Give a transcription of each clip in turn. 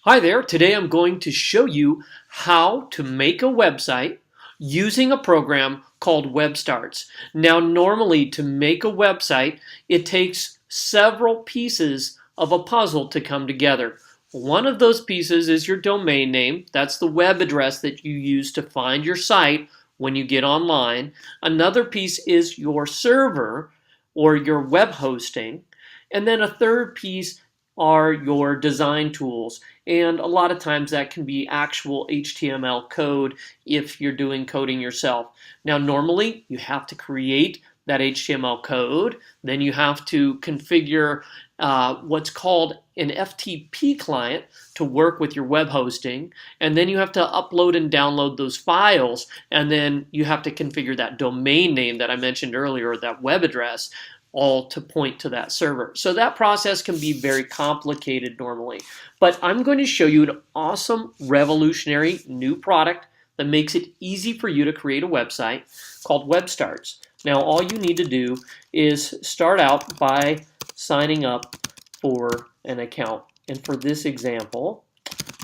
Hi there, today I'm going to show you how to make a website using a program called WebStarts. Now normally to make a website it takes several pieces of a puzzle to come together. One of those pieces is your domain name. That's the web address that you use to find your site when you get online. Another piece is your server or your web hosting. And then a third piece are your design tools. And a lot of times that can be actual HTML code if you're doing coding yourself. Now normally you have to create that HTML code, then you have to configure what's called an FTP client to work with your web hosting, and then you have to upload and download those files, and then you have to configure that domain name that I mentioned earlier, that web address, all to point to that server. So that process can be very complicated normally. But I'm going to show you an awesome, revolutionary new product that makes it easy for you to create a website called WebStarts. Now all you need to do is start out by signing up for an account. And for this example,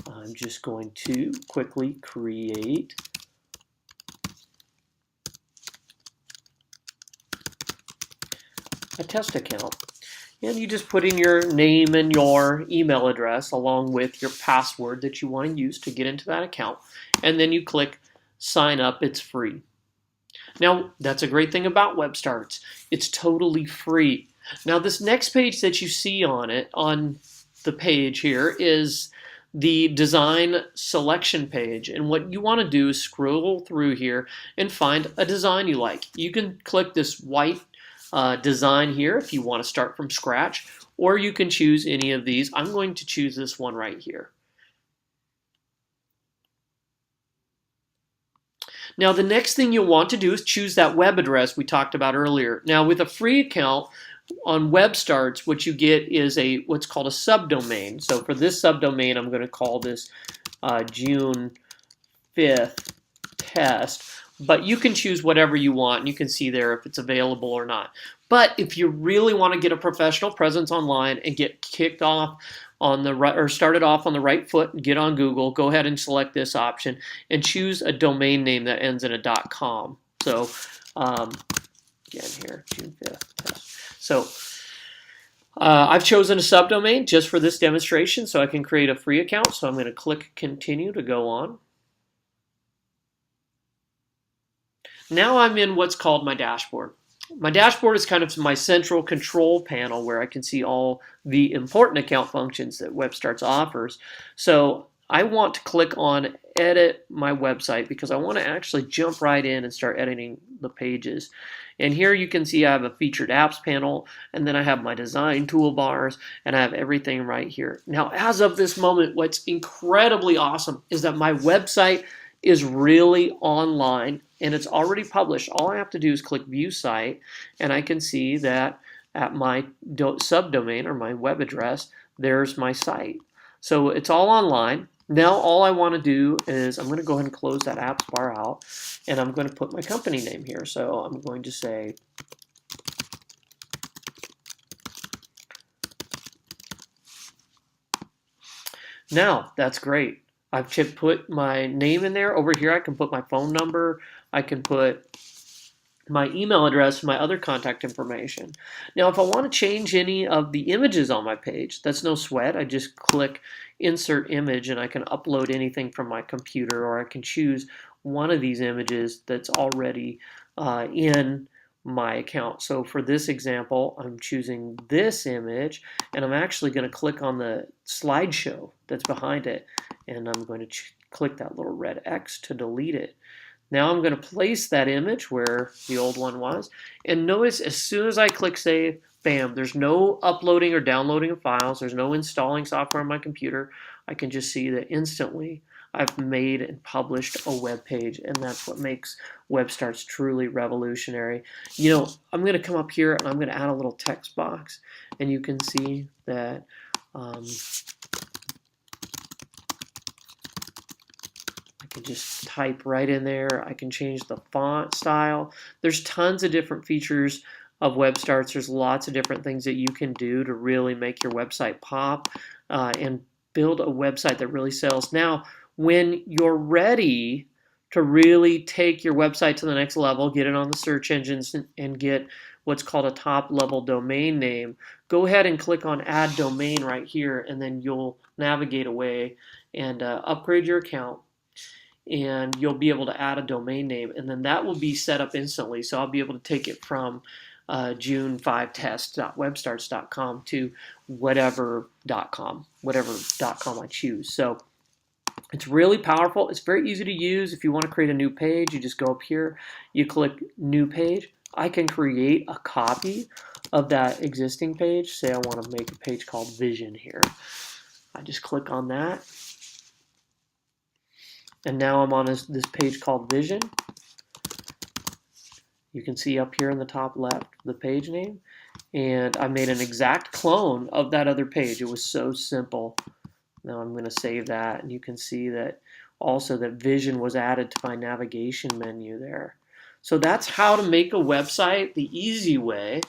I'm just going to quickly create a test account. And you just put in your name and your email address along with your password that you want to use to get into that account. And then you click sign up. It's free. Now, that's a great thing about WebStarts. It's totally free. Now, this next page that you see on the page here is the design selection page. And what you want to do is scroll through here and find a design you like. You can click this white design here if you want to start from scratch, or you can choose any of these. I'm going to choose this one right here. Now the next thing you'll want to do is choose that web address we talked about earlier. Now with a free account on WebStarts, what you get is what's called a subdomain. So for this subdomain, I'm going to call this June 5th test. But you can choose whatever you want, and you can see there if it's available or not. But if you really want to get a professional presence online and get kicked off on the right, or started off on the right foot and get on Google, go ahead and select this option and choose a domain name that ends in a .com. So again here, June 5th test. So I've chosen a subdomain just for this demonstration so I can create a free account. So I'm going to click continue to go on. Now I'm in what's called my dashboard. My dashboard is kind of my central control panel where I can see all the important account functions that WebStarts offers. So I want to click on edit my website because I want to actually jump right in and start editing the pages. And here you can see I have a featured apps panel, and then I have my design toolbars, and I have everything right here. Now as of this moment, what's incredibly awesome is that my website is really online and it's already published. All I have to do is click view site, and I can see that at my subdomain or my web address, there's my site. So it's all online. Now all I want to do is I'm going to go ahead and close that apps bar out, and I'm going to put my company name here. So I'm going to say now that's great. I've put my name in there. Over here I can put my phone number, I can put my email address, my other contact information. Now if I want to change any of the images on my page, that's no sweat. I just click insert image and I can upload anything from my computer, or I can choose one of these images that's already in my account. So for this example, I'm choosing this image, and I'm actually going to click on the slideshow that's behind it, and I'm going to click that little red X to delete it. Now I'm going to place that image where the old one was, and notice as soon as I click save, bam, there's no uploading or downloading of files, there's no installing software on my computer. I can just see that instantly I've made and published a web page, and that's what makes WebStarts truly revolutionary. You know, I'm going to come up here and I'm going to add a little text box, and you can see that I can just type right in there. I can change the font style. There's tons of different features of WebStarts. There's lots of different things that you can do to really make your website pop and build a website that really sells. Now, when you're ready to really take your website to the next level, get it on the search engines and get what's called a top level domain name, go ahead and click on add domain right here, and then you'll navigate away and upgrade your account, and you'll be able to add a domain name, and then that will be set up instantly. So I'll be able to take it from june5test.webstarts.com to whatever.com I choose. So it's really powerful. It's very easy to use. If you want to create a new page, you just go up here, you click new page. I can create a copy of that existing page. Say I want to make a page called Vision here. I just click on that. And now I'm on this page called Vision. You can see up here in the top left the page name. And I made an exact clone of that other page. It was so simple. Now I'm going to save that, and you can see that also that Vision was added to my navigation menu there. So that's how to make a website the easy way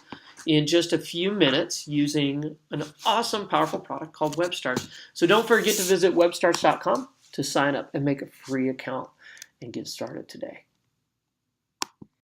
in just a few minutes using an awesome, powerful product called WebStarts. So don't forget to visit webstarts.com to sign up and make a free account and get started today.